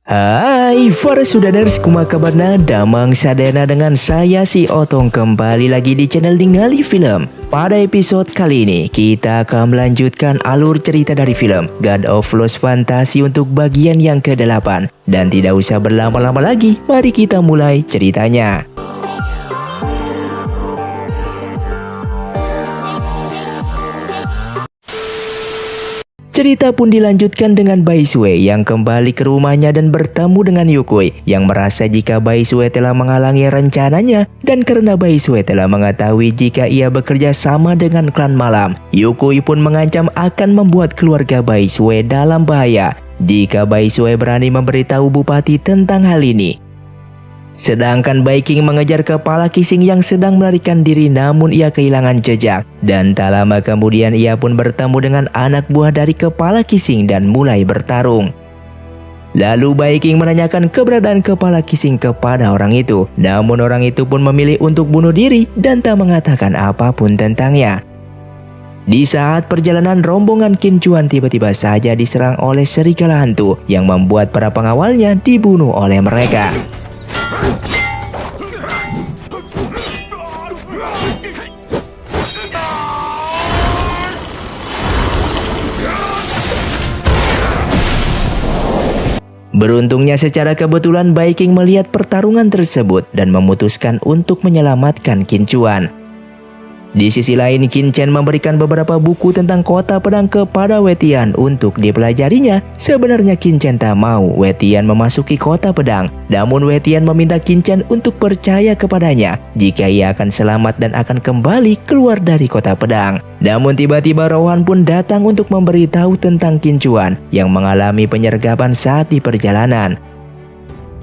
Hai para sudaners, kumaha kabarna? Damang sadayana dengan saya si Otong kembali lagi di channel Ningali Film. Pada episode kali ini kita akan melanjutkan alur cerita dari film God of Lost Fantasy untuk bagian yang ke-8. Dan tidak usah berlama-lama lagi, mari kita mulai ceritanya. Cerita pun dilanjutkan dengan Baisue yang kembali ke rumahnya dan bertemu dengan Yukui yang merasa jika Baisue telah menghalangi rencananya, dan karena Baisue telah mengetahui jika ia bekerja sama dengan klan malam, Yukui pun mengancam akan membuat keluarga Baisue dalam bahaya jika Baisue berani memberitahu Bupati tentang hal ini. Sedangkan Baiking mengejar kepala Kissing yang sedang melarikan diri, namun ia kehilangan jejak. Dan tak lama kemudian ia pun bertemu dengan anak buah dari kepala Kissing dan mulai bertarung. Lalu Baiking menanyakan keberadaan kepala Kissing kepada orang itu. Namun orang itu pun memilih untuk bunuh diri dan tak mengatakan apapun tentangnya. Di saat perjalanan, rombongan Qin Chuan tiba-tiba saja diserang oleh serigala hantu yang membuat para pengawalnya dibunuh oleh mereka. Beruntungnya secara kebetulan Baiking melihat pertarungan tersebut dan memutuskan untuk menyelamatkan Qin Chuan. Di sisi lain, Qin Chen memberikan beberapa buku tentang kota pedang kepada Wetian untuk dipelajarinya. Sebenarnya Qin Chen tak mau Wetian memasuki kota pedang, namun Wetian meminta Qin Chen untuk percaya kepadanya jika ia akan selamat dan akan kembali keluar dari kota pedang. Namun tiba-tiba Rohan pun datang untuk memberitahu tentang Qin Chuan yang mengalami penyergapan saat di perjalanan.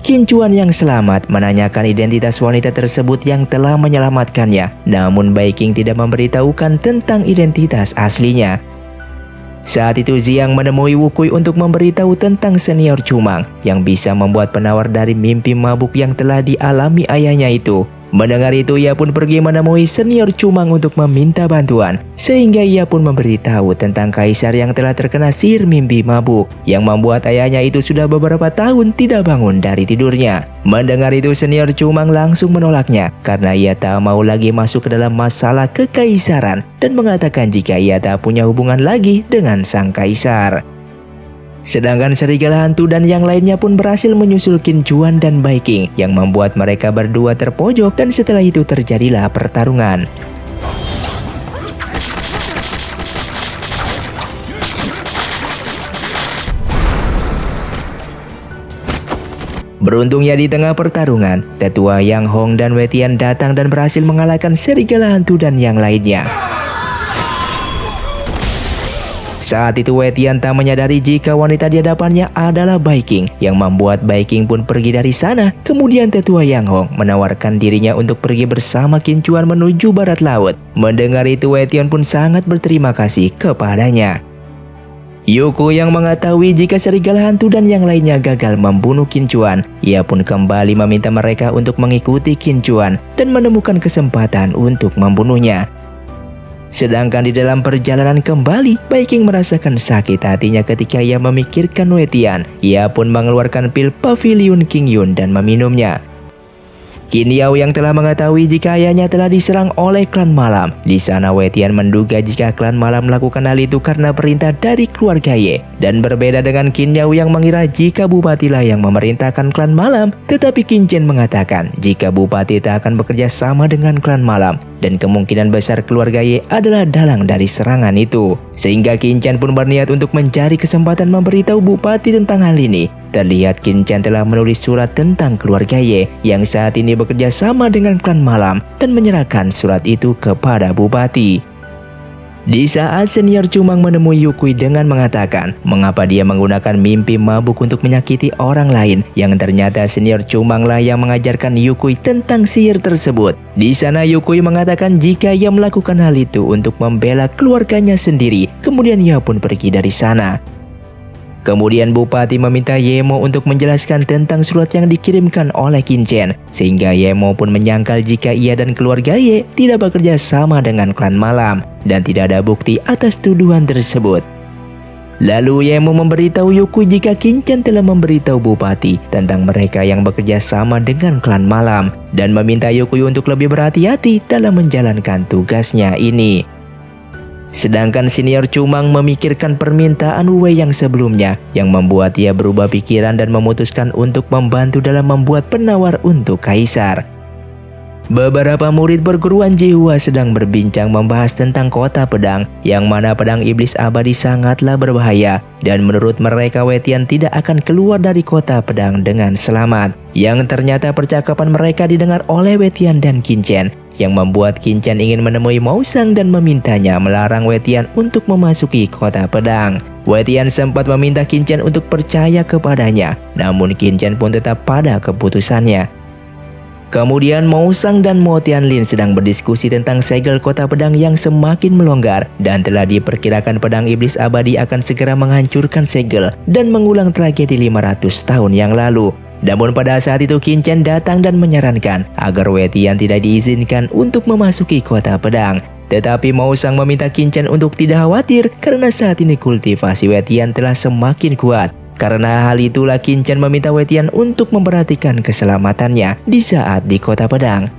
Qin Chuan yang selamat menanyakan identitas wanita tersebut yang telah menyelamatkannya, namun Baiking tidak memberitahukan tentang identitas aslinya. Saat itu Xiang menemui Wukui untuk memberitahu tentang senior Cumang yang bisa membuat penawar dari mimpi mabuk yang telah dialami ayahnya itu. Mendengar itu, ia pun pergi menemui senior Cumang untuk meminta bantuan, sehingga ia pun memberitahu tentang kaisar yang telah terkena sihir mimpi mabuk yang membuat ayahnya itu sudah beberapa tahun tidak bangun dari tidurnya. Mendengar itu, senior Cumang langsung menolaknya karena ia tak mau lagi masuk ke dalam masalah kekaisaran dan mengatakan jika ia tak punya hubungan lagi dengan sang kaisar. Sedangkan serigala hantu dan yang lainnya pun berhasil menyusul Qin Chuan dan Baiking yang membuat mereka berdua terpojok, dan setelah itu terjadilah pertarungan. Beruntungnya di tengah pertarungan, tetua Yang Hong dan Wetian datang dan berhasil mengalahkan serigala hantu dan yang lainnya. Saat itu Wetian tak menyadari jika wanita di hadapannya adalah Baiking yang membuat Baiking pun pergi dari sana. Kemudian tetua Yang Hong menawarkan dirinya untuk pergi bersama Qin Chuan menuju barat laut. Mendengar itu Wetian pun sangat berterima kasih kepadanya. Yukui yang mengetahui jika serigala hantu dan yang lainnya gagal membunuh Qin Chuan, ia pun kembali meminta mereka untuk mengikuti Qin Chuan dan menemukan kesempatan untuk membunuhnya. Sedangkan di dalam perjalanan kembali, Baiking merasakan sakit hatinya ketika ia memikirkan Wetian. Ia pun mengeluarkan pil Pavilion King Yun dan meminumnya. Qin Yao yang telah mengetahui jika ayahnya telah diserang oleh klan malam. Di sana Wetian menduga jika klan malam melakukan hal itu karena perintah dari keluarga Ye. Dan berbeda dengan Qin Yao yang mengira jika Bupati lah yang memerintahkan klan malam, tetapi Qin Chen mengatakan jika Bupati tak akan bekerja sama dengan klan malam, dan kemungkinan besar keluarga Ye adalah dalang dari serangan itu. Sehingga Qin Chen pun berniat untuk mencari kesempatan memberitahu Bupati tentang hal ini. Terlihat Qin Chen telah menulis surat tentang keluarga Ye yang saat ini bekerja sama dengan klan malam dan menyerahkan surat itu kepada Bupati. Di saat senior Cumang menemui Yukui dengan mengatakan mengapa dia menggunakan mimpi mabuk untuk menyakiti orang lain, yang ternyata senior Cumang lah yang mengajarkan Yukui tentang sihir tersebut. Di sana Yukui mengatakan jika ia melakukan hal itu untuk membela keluarganya sendiri, kemudian ia pun pergi dari sana. Kemudian Bupati meminta Yemo untuk menjelaskan tentang surat yang dikirimkan oleh Qin-chen, sehingga Yemo pun menyangkal jika ia dan keluarga Ye tidak bekerja sama dengan klan malam dan tidak ada bukti atas tuduhan tersebut. Lalu Yemo memberitahu Yuku jika Qin-chen telah memberitahu Bupati tentang mereka yang bekerja sama dengan klan malam dan meminta Yuku untuk lebih berhati-hati dalam menjalankan tugasnya ini. Sedangkan senior Cumang memikirkan permintaan Wu Wei yang sebelumnya yang membuat ia berubah pikiran dan memutuskan untuk membantu dalam membuat penawar untuk Kaisar. Beberapa murid perguruan Jihua sedang berbincang membahas tentang kota pedang yang mana pedang iblis abadi sangatlah berbahaya dan menurut mereka Wetian tidak akan keluar dari kota pedang dengan selamat. Yang ternyata percakapan mereka didengar oleh Wetian dan Qin-chen yang membuat Qin-chen ingin menemui Mausang dan memintanya melarang Wetian untuk memasuki kota pedang. Wetian sempat meminta Qin-chen untuk percaya kepadanya, namun Qin-chen pun tetap pada keputusannya. Kemudian Mausang dan Mo Tianlin sedang berdiskusi tentang segel kota pedang yang semakin melonggar dan telah diperkirakan pedang iblis abadi akan segera menghancurkan segel dan mengulang tragedi 500 tahun yang lalu. Namun pada saat itu Qin-chen datang dan menyarankan agar Wetian tidak diizinkan untuk memasuki kota pedang. Tetapi Mausang meminta Qin-chen untuk tidak khawatir karena saat ini kultivasi Wetian telah semakin kuat. Karena hal itulah Qin-chen meminta Wetian untuk memperhatikan keselamatannya di saat di kota pedang.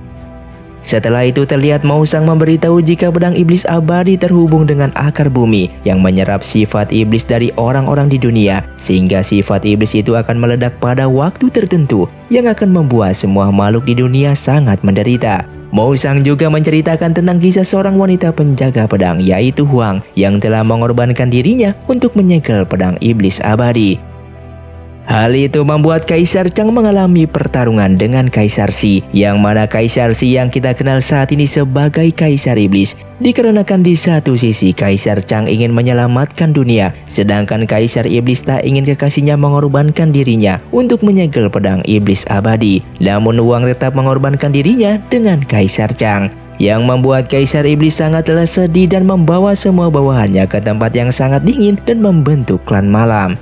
Setelah itu terlihat Mausang memberitahu jika pedang iblis abadi terhubung dengan akar bumi yang menyerap sifat iblis dari orang-orang di dunia, sehingga sifat iblis itu akan meledak pada waktu tertentu yang akan membuat semua makhluk di dunia sangat menderita. Mausang juga menceritakan tentang kisah seorang wanita penjaga pedang yaitu Huang yang telah mengorbankan dirinya untuk menyegel pedang iblis abadi. Hal itu membuat Kaisar Chang mengalami pertarungan dengan Kaisar Shi, yang mana Kaisar Shi yang kita kenal saat ini sebagai Kaisar Iblis, dikarenakan di satu sisi Kaisar Chang ingin menyelamatkan dunia, sedangkan Kaisar Iblis tak ingin kekasihnya mengorbankan dirinya untuk menyegel pedang iblis abadi. Namun Wang tetap mengorbankan dirinya dengan Kaisar Chang, yang membuat Kaisar Iblis sangatlah sedih dan membawa semua bawahannya ke tempat yang sangat dingin dan membentuk klan malam.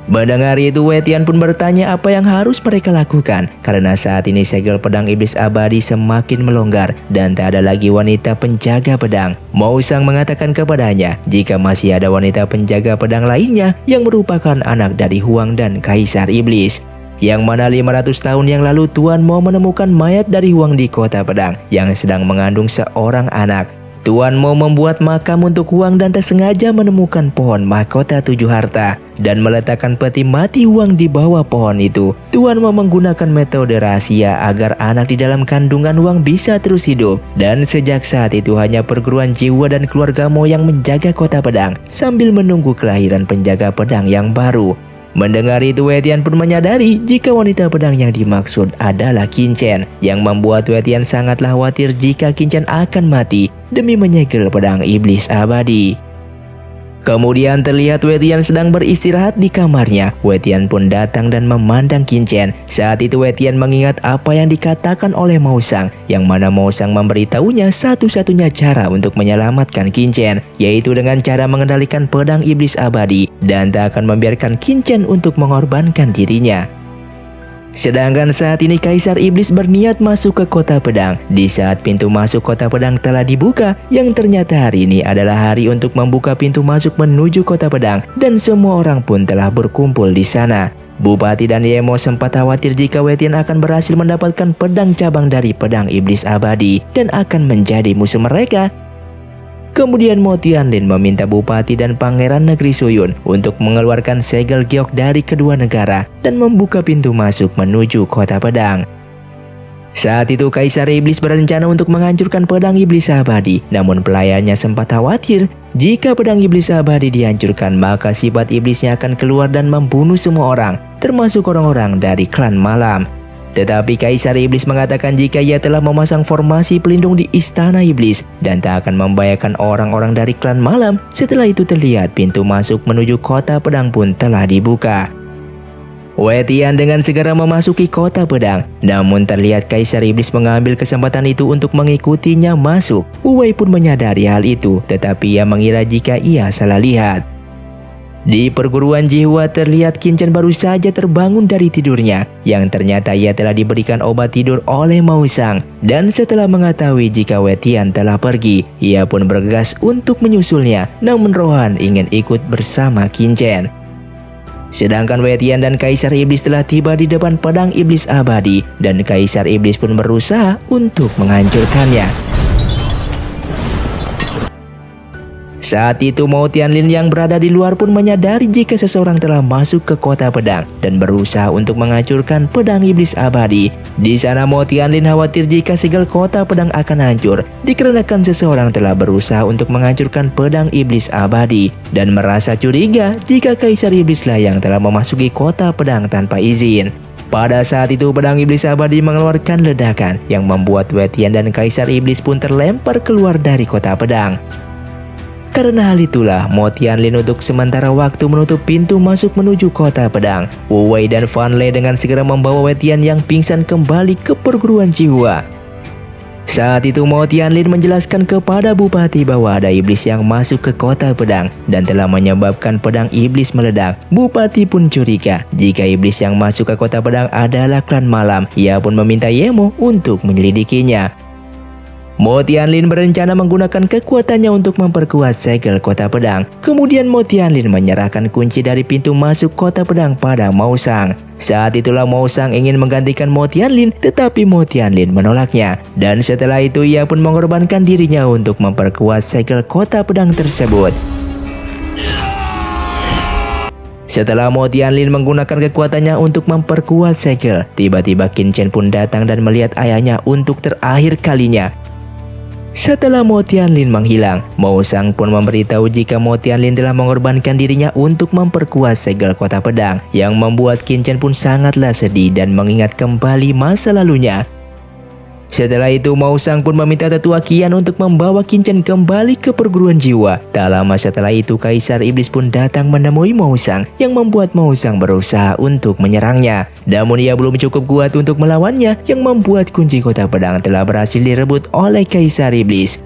Mendengar itu Wetian pun bertanya apa yang harus mereka lakukan karena saat ini segel pedang iblis abadi semakin melonggar dan tak ada lagi wanita penjaga pedang. Mausang mengatakan kepadanya jika masih ada wanita penjaga pedang lainnya yang merupakan anak dari Huang dan Kaisar Iblis. Yang mana 500 tahun yang lalu Tuan Mo menemukan mayat dari Huang di kota pedang yang sedang mengandung seorang anak. Tuan Mo membuat makam untuk Huang dan tak sengaja menemukan pohon mahkota 7 harta dan meletakkan peti mati Huang di bawah pohon itu. Tuan Mo menggunakan metode rahasia agar anak di dalam kandungan Huang bisa terus hidup, dan sejak saat itu hanya perguruan Jiwa dan keluarga Mo yang menjaga kota pedang sambil menunggu kelahiran penjaga pedang yang baru. Mendengar itu Wetian pun menyadari jika wanita pedang yang dimaksud adalah Qin-chen, yang membuat Wetian sangatlah khawatir jika Qin-chen akan mati demi menyegel pedang iblis abadi. Kemudian terlihat Wetian sedang beristirahat di kamarnya. Wetian pun datang dan memandang Qin-chen. Saat itu Wetian mengingat apa yang dikatakan oleh Mausang, yang mana Mausang memberitahunya satu-satunya cara untuk menyelamatkan Qin-chen, yaitu dengan cara mengendalikan pedang iblis abadi dan tak akan membiarkan Qin-chen untuk mengorbankan dirinya. Sedangkan saat ini Kaisar Iblis berniat masuk ke kota pedang. Di saat pintu masuk kota pedang telah dibuka, yang ternyata hari ini adalah hari untuk membuka pintu masuk menuju kota pedang dan semua orang pun telah berkumpul di sana. Bupati dan Yemo sempat khawatir jika Wetian akan berhasil mendapatkan pedang cabang dari pedang iblis abadi dan akan menjadi musuh mereka. Kemudian Mo Tianlin meminta Bupati dan Pangeran Negeri Suyun untuk mengeluarkan segel giok dari kedua negara dan membuka pintu masuk menuju kota pedang. Saat itu Kaisar Iblis berencana untuk menghancurkan pedang iblis abadi, namun pelayannya sempat khawatir jika pedang iblis abadi dihancurkan maka sifat iblisnya akan keluar dan membunuh semua orang, termasuk orang-orang dari klan malam. Tetapi Kaisar Iblis mengatakan jika ia telah memasang formasi pelindung di Istana Iblis dan tak akan membahayakan orang-orang dari klan malam. Setelah itu terlihat pintu masuk menuju kota pedang pun telah dibuka. Wetian dengan segera memasuki kota pedang, namun terlihat Kaisar Iblis mengambil kesempatan itu untuk mengikutinya masuk. Wu Wei pun menyadari hal itu, tetapi ia mengira jika ia salah lihat. Di perguruan jiwa terlihat Qin Chen baru saja terbangun dari tidurnya, yang ternyata ia telah diberikan obat tidur oleh Mao Sang. Dan setelah mengetahui jika Wei Tian telah pergi, ia pun bergegas untuk menyusulnya, namun Rohan ingin ikut bersama Qin Chen. Sedangkan Wei Tian dan Kaisar Iblis telah tiba di depan pedang iblis abadi, dan Kaisar Iblis pun berusaha untuk menghancurkannya. Saat itu Mao Tianlin yang berada di luar pun menyadari jika seseorang telah masuk ke kota pedang dan berusaha untuk menghancurkan pedang iblis abadi. Di sana Mao Tianlin khawatir jika segel kota pedang akan hancur dikarenakan seseorang telah berusaha untuk menghancurkan pedang iblis abadi, dan merasa curiga jika Kaisar Iblislah yang telah memasuki kota pedang tanpa izin. Pada saat itu pedang iblis abadi mengeluarkan ledakan yang membuat Wei Tian dan Kaisar Iblis pun terlempar keluar dari kota pedang. Karena hal itulah, Mao Tianlin untuk sementara waktu menutup pintu masuk menuju kota pedang. Wu Wei dan Fan Le dengan segera membawa Wei Tian yang pingsan kembali ke perguruan jiwa. Saat itu Mao Tianlin menjelaskan kepada Bupati bahwa ada iblis yang masuk ke kota pedang dan telah menyebabkan pedang iblis meledak. Bupati pun curiga jika iblis yang masuk ke kota pedang adalah klan malam. Ia pun meminta Yemo untuk menyelidikinya. Mao Tianlin berencana menggunakan kekuatannya untuk memperkuat segel kota pedang. Kemudian Mao Tianlin menyerahkan kunci dari pintu masuk kota pedang pada Mao Sang. Saat itulah Mao Sang ingin menggantikan Mao Tianlin, tetapi Mao Tianlin menolaknya. Dan setelah itu ia pun mengorbankan dirinya untuk memperkuat segel kota pedang tersebut. Setelah Mao Tianlin menggunakan kekuatannya untuk memperkuat segel, tiba-tiba Qin Chen pun datang dan melihat ayahnya untuk terakhir kalinya. Setelah Mao Tianlin menghilang, Mao Sang pun memberitahu jika Mao Tianlin telah mengorbankan dirinya untuk memperkuat segel kota pedang, yang membuat Qin Chen pun sangatlah sedih dan mengingat kembali masa lalunya. Setelah itu Mao Sang pun meminta tetua Qian untuk membawa Qin Chen kembali ke perguruan jiwa. Tak lama setelah itu Kaisar Iblis pun datang menemui Mao Sang, yang membuat Mao Sang berusaha untuk menyerangnya. Namun ia belum cukup kuat untuk melawannya, yang membuat kunci kota pedang telah berhasil direbut oleh Kaisar Iblis.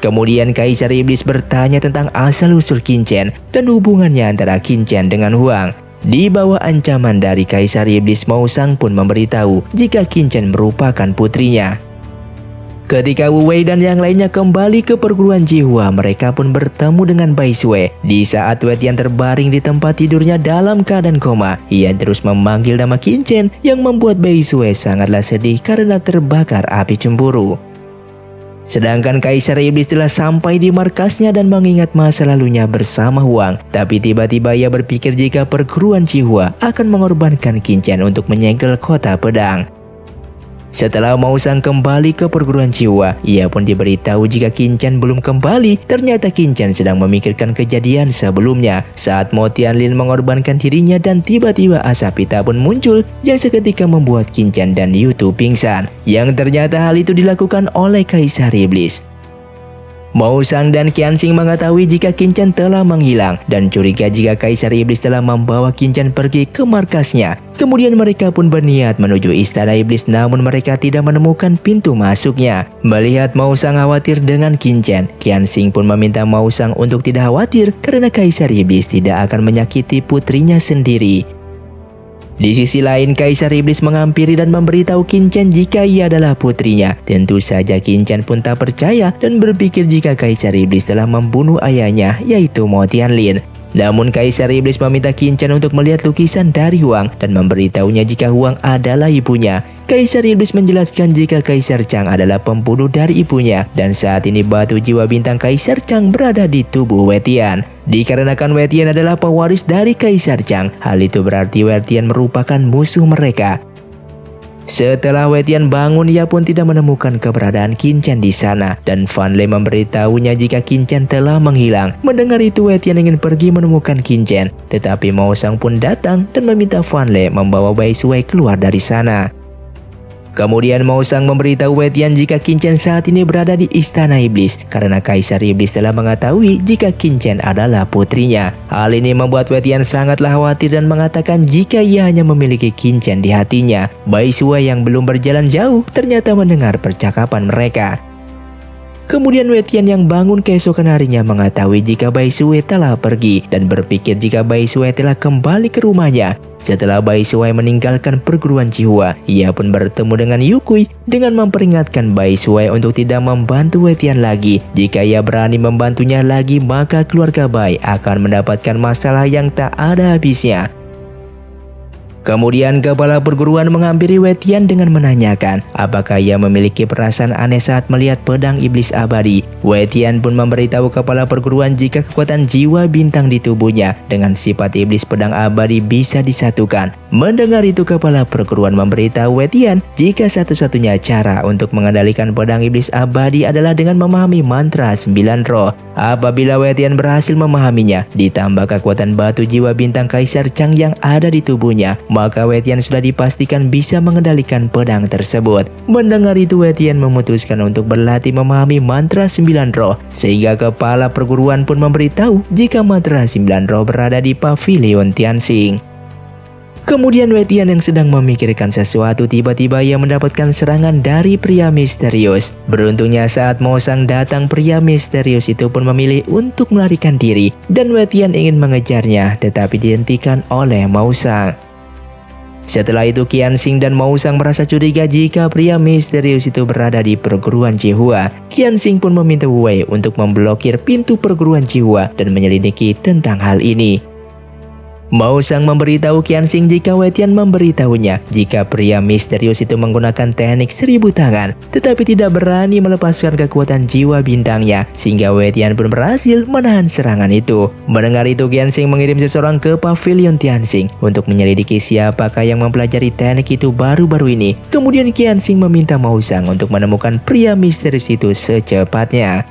Kemudian Kaisar Iblis bertanya tentang asal-usul Qin Chen dan hubungannya antara Qin Chen dengan Huang. Di bawah ancaman dari Kaisar Iblis, Mao Sang pun memberitahu jika Qin Chen merupakan putrinya. Ketika Wu Wei dan yang lainnya kembali ke perguruan jiwa, mereka pun bertemu dengan Bai Sui. Di saat Wei Tian terbaring di tempat tidurnya dalam keadaan koma, ia terus memanggil nama Qin Chen, yang membuat Bai Sui sangatlah sedih karena terbakar api cemburu. Sedangkan Kaisar Iblis telah sampai di markasnya dan mengingat masa lalunya bersama Huang. Tapi tiba-tiba ia berpikir jika perguruan jiwa akan mengorbankan Qin Chen untuk menyegel kota pedang. Setelah Mao Sang kembali ke perguruan jiwa, ia pun diberitahu jika Qin Chen belum kembali. Ternyata Qin Chen sedang memikirkan kejadian sebelumnya saat Mao Tianlin mengorbankan dirinya, dan tiba-tiba asap hitam pun muncul yang seketika membuat Qin Chen dan Yu Tu pingsan. Yang ternyata hal itu dilakukan oleh Kaisar Iblis. Mao Sang dan Qianxing mengetahui jika Qin Chen telah menghilang dan curiga jika Kaisar Iblis telah membawa Qin Chen pergi ke markasnya. Kemudian mereka pun berniat menuju istana iblis, namun mereka tidak menemukan pintu masuknya. Melihat Mao Sang khawatir dengan Qin Chen, Qianxing pun meminta Mao Sang untuk tidak khawatir karena Kaisar Iblis tidak akan menyakiti putrinya sendiri. Di sisi lain, Kaisar Iblis menghampiri dan memberitahu Qin Chen jika ia adalah putrinya. Tentu saja Qin Chen pun tak percaya dan berpikir jika Kaisar Iblis telah membunuh ayahnya, yaitu Mao Tianlin. Namun Kaisar Iblis meminta Qin Chen untuk melihat lukisan dari Huang dan memberitahunya jika Huang adalah ibunya. Kaisar Iblis menjelaskan jika Kaisar Chang adalah pembunuh dari ibunya, dan saat ini batu jiwa bintang Kaisar Chang berada di tubuh Wei Tian. Dikarenakan Wei Tian adalah pewaris dari Kaisar Chang, hal itu berarti Wei Tian merupakan musuh mereka. Setelah Wei Tian bangun, ia pun tidak menemukan keberadaan Qin Chen di sana, dan Fan Le memberitahunya jika Qin Chen telah menghilang. Mendengar itu, Wei Tian ingin pergi menemukan Qin Chen, tetapi Mao Sang pun datang dan meminta Fan Le membawa Bai Sui keluar dari sana. Kemudian Mao Sang memberitahu Wei Tian jika Qin Chen saat ini berada di istana iblis karena Kaisar Iblis telah mengetahui jika Qin Chen adalah putrinya. Hal ini membuat Wei Tian sangatlah khawatir dan mengatakan jika ia hanya memiliki Qin Chen di hatinya. Bai Sui yang belum berjalan jauh ternyata mendengar percakapan mereka. Kemudian Wetian yang bangun keesokan harinya mengetahui jika Bai Shuai telah pergi dan berpikir jika Bai Shuai telah kembali ke rumahnya. Setelah Bai Shuai meninggalkan perguruan Qihua, ia pun bertemu dengan Yukui dengan memperingatkan Bai Shuai untuk tidak membantu Wetian lagi. Jika ia berani membantunya lagi, maka keluarga Bai akan mendapatkan masalah yang tak ada habisnya. Kemudian kepala perguruan menghampiri Wetian dengan menanyakan apakah ia memiliki perasaan aneh saat melihat pedang iblis abadi. Wetian pun memberitahu kepala perguruan jika kekuatan jiwa bintang di tubuhnya dengan sifat iblis pedang abadi bisa disatukan. Mendengar itu, kepala perguruan memberitahu Wetian jika satu-satunya cara untuk mengendalikan pedang iblis abadi adalah dengan memahami mantra 9 roh. Apabila Wetian berhasil memahaminya, ditambah kekuatan batu jiwa bintang Kaisar Chang yang ada di tubuhnya, maka Wetian sudah dipastikan bisa mengendalikan pedang tersebut. Mendengar itu, Wetian memutuskan untuk berlatih memahami mantra 9 roh, sehingga kepala perguruan pun memberitahu jika mantra 9 roh berada di pavilion Tianxing. Kemudian Wetian yang sedang memikirkan sesuatu, tiba-tiba ia mendapatkan serangan dari pria misterius. Beruntungnya saat Mao Sang datang, pria misterius itu pun memilih untuk melarikan diri dan Wetian ingin mengejarnya tetapi dihentikan oleh Mao Sang. Setelah itu Qianxing dan Mao Sang merasa curiga jika pria misterius itu berada di perguruan Qihua. Qianxing pun meminta Wu Wei untuk memblokir pintu perguruan Qihua dan menyelidiki tentang hal ini. Mao Sang memberitahu Qianxing jika Wetian memberitahunya jika pria misterius itu menggunakan teknik 1000 tangan tetapi tidak berani melepaskan kekuatan jiwa bintangnya, sehingga Wetian pun berhasil menahan serangan itu. Mendengar itu, Qianxing mengirim seseorang ke pavilion Tianxing untuk menyelidiki siapakah yang mempelajari teknik itu baru-baru ini. Kemudian Qianxing meminta Mao Sang untuk menemukan pria misterius itu secepatnya.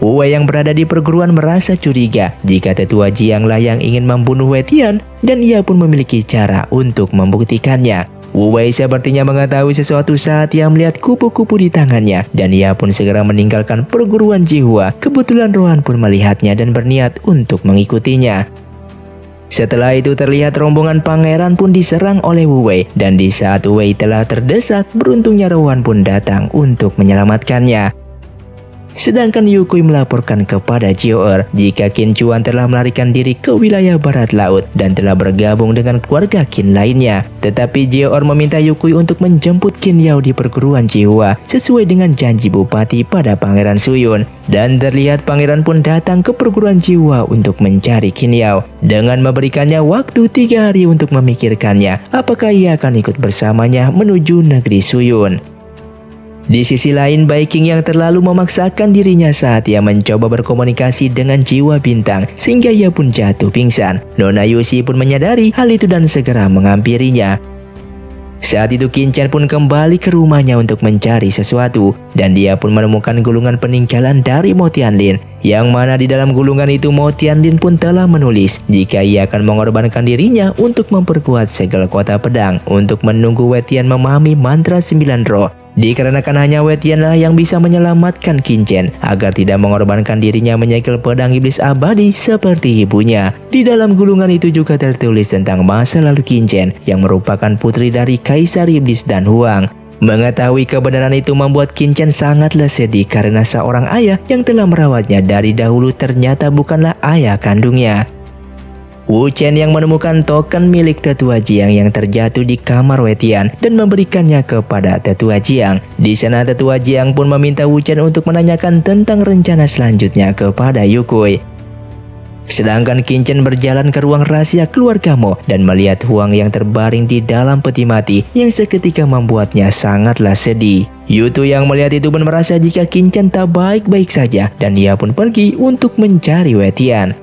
Wu Wei yang berada di perguruan merasa curiga jika tetua Jiang lah yang ingin membunuh Wetian dan ia pun memiliki cara untuk membuktikannya. Wu Wei sepertinya mengetahui sesuatu saat ia melihat kupu-kupu di tangannya dan ia pun segera meninggalkan perguruan Qihua. Kebetulan Rohan pun melihatnya dan berniat untuk mengikutinya. Setelah itu terlihat rombongan pangeran pun diserang oleh Wu Wei dan di saat Wu Wei telah terdesak, beruntungnya Rohan pun datang untuk menyelamatkannya. Sedangkan Yukui melaporkan kepada Jiao jika Qin Chuan telah melarikan diri ke wilayah barat laut dan telah bergabung dengan keluarga Qin lainnya. Tetapi Jiao meminta Yukui untuk menjemput Qin Yao di perguruan Qihua sesuai dengan janji bupati pada Pangeran Suyun. Dan terlihat pangeran pun datang ke perguruan Qihua untuk mencari Qin Yao dengan memberikannya waktu 3 hari untuk memikirkannya apakah ia akan ikut bersamanya menuju negeri Suyun. Di sisi lain, Bai Qing yang terlalu memaksakan dirinya saat ia mencoba berkomunikasi dengan jiwa bintang sehingga ia pun jatuh pingsan. Nona Yuxi pun menyadari hal itu dan segera menghampirinya. Saat itu Qin Chen pun kembali ke rumahnya untuk mencari sesuatu dan dia pun menemukan gulungan peninggalan dari Mo Tianlin, yang mana di dalam gulungan itu Mo Tianlin pun telah menulis jika ia akan mengorbankan dirinya untuk memperkuat segel kota pedang untuk menunggu Wetian memahami mantra 9 roh. Dikarenakan hanya Wetian lah yang bisa menyelamatkan Qin Chen agar tidak mengorbankan dirinya menyegel pedang iblis abadi seperti ibunya. Di dalam gulungan itu juga tertulis tentang masa lalu Qin Chen yang merupakan putri dari Kaisar Iblis Dan Huang. Mengetahui kebenaran itu membuat Qin Chen sangatlah sedih karena seorang ayah yang telah merawatnya dari dahulu ternyata bukanlah ayah kandungnya. Wu Chen yang menemukan token milik tetua Jiang yang terjatuh di kamar Wetian dan memberikannya kepada tetua Jiang. Di sana tetua Jiang pun meminta Wu Chen untuk menanyakan tentang rencana selanjutnya kepada Yukui. Sedangkan Qin Chen berjalan ke ruang rahasia keluarga Mo dan melihat Huang yang terbaring di dalam peti mati yang seketika membuatnya sangatlah sedih. Yutu yang melihat itu pun merasa jika Qin Chen tak baik-baik saja dan ia pun pergi untuk mencari Wetian.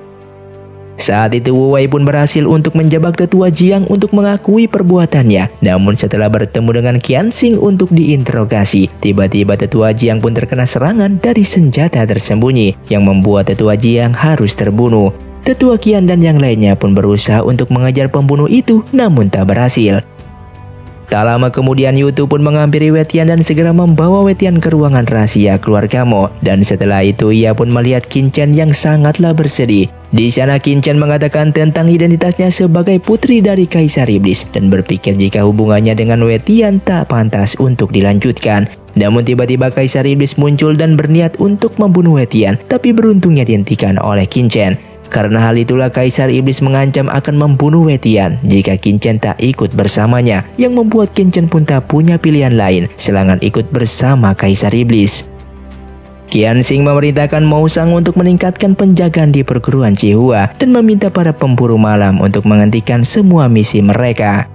Saat itu Wu Wei pun berhasil untuk menjebak tetua Jiang untuk mengakui perbuatannya. Namun setelah bertemu dengan Qianxing untuk diinterogasi, tiba-tiba tetua Jiang pun terkena serangan dari senjata tersembunyi yang membuat tetua Jiang harus terbunuh. Tetua Qian dan yang lainnya pun berusaha untuk mengejar pembunuh itu namun tak berhasil. Tak lama kemudian Yutu pun menghampiri Wetian dan segera membawa Wetian ke ruangan rahasia keluarga Mo. Dan setelah itu ia pun melihat Qin Chen yang sangatlah bersedih. Di sana Qin Chen mengatakan tentang identitasnya sebagai putri dari Kaisar Iblis dan berpikir jika hubungannya dengan Wetian tak pantas untuk dilanjutkan. Namun tiba-tiba Kaisar Iblis muncul dan berniat untuk membunuh Wei-Tian, tapi beruntungnya dihentikan oleh Qin Chen. Karena hal itulah Kaisar Iblis mengancam akan membunuh Wei-Tian jika Qin Chen tak ikut bersamanya, yang membuat Qin Chen pun tak punya pilihan lain selain ikut bersama Kaisar Iblis. Qianxing memerintahkan Mao Shang untuk meningkatkan penjagaan di perguruan Qihua dan meminta para pemburu malam untuk menghentikan semua misi mereka.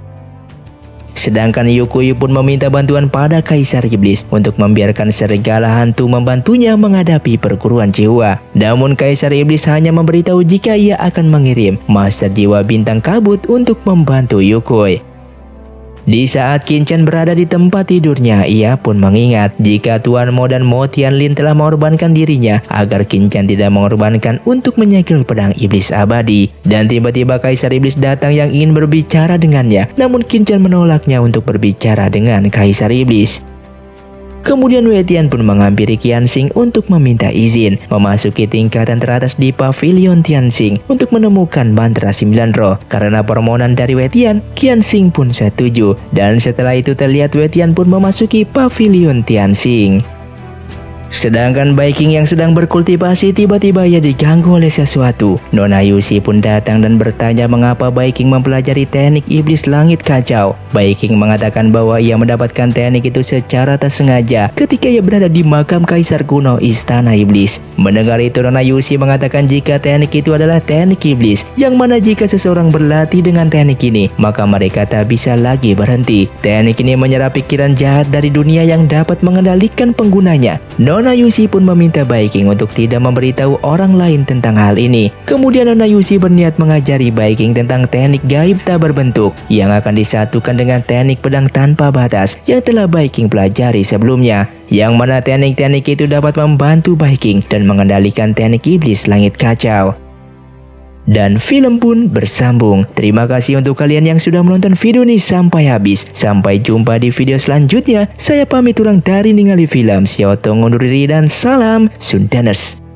Sedangkan Yukuyu pun meminta bantuan pada Kaisar Iblis untuk membiarkan serigala hantu membantunya menghadapi perguruan Qihua. Namun Kaisar Iblis hanya memberitahu jika ia akan mengirim Master Dewa Bintang Kabut untuk membantu Yukui. Di saat Qin Chen berada di tempat tidurnya, ia pun mengingat jika Tuan Mo dan Mo Tianlin telah mengorbankan dirinya agar Qin Chen tidak mengorbankan untuk menyegel pedang iblis abadi. Dan tiba-tiba Kaisar Iblis datang yang ingin berbicara dengannya, namun Qin Chen menolaknya untuk berbicara dengan Kaisar Iblis. Kemudian Wei-Tian pun menghampiri Qianxing untuk meminta izin memasuki tingkatan teratas di pavilion Tianxing untuk menemukan mantra 9 roh. Karena permohonan dari Wei-Tian, Qianxing pun setuju, dan setelah itu terlihat Wei-Tian pun memasuki pavilion Tianxing. Sedangkan Bai Qing yang sedang berkultivasi tiba-tiba ia diganggu oleh sesuatu. Nona Yusi pun datang dan bertanya mengapa Bai Qing mempelajari teknik iblis langit kacau. Bai Qing mengatakan bahwa ia mendapatkan teknik itu secara tak sengaja ketika ia berada di makam kaisar kuno Istana Iblis. Mendengar itu, Nona Yusi mengatakan jika teknik itu adalah teknik iblis, yang mana jika seseorang berlatih dengan teknik ini, maka mereka tak bisa lagi berhenti. Teknik ini menyerap pikiran jahat dari dunia yang dapat mengendalikan penggunanya. Nona Yusi pun meminta Bai Qing untuk tidak memberitahu orang lain tentang hal ini. Kemudian Nona Yusi berniat mengajari Bai Qing tentang teknik gaib tak berbentuk yang akan disatukan dengan teknik pedang tanpa batas yang telah Bai Qing pelajari sebelumnya. Yang mana teknik-teknik itu dapat membantu Bai Qing dan mengendalikan teknik iblis langit kacau. Dan film pun bersambung. Terima kasih untuk kalian yang sudah menonton video ini sampai habis. Sampai jumpa di video selanjutnya. Saya pamit ulang dari Ningali Film. Xiao Tong undur diri dan salam Sundaners.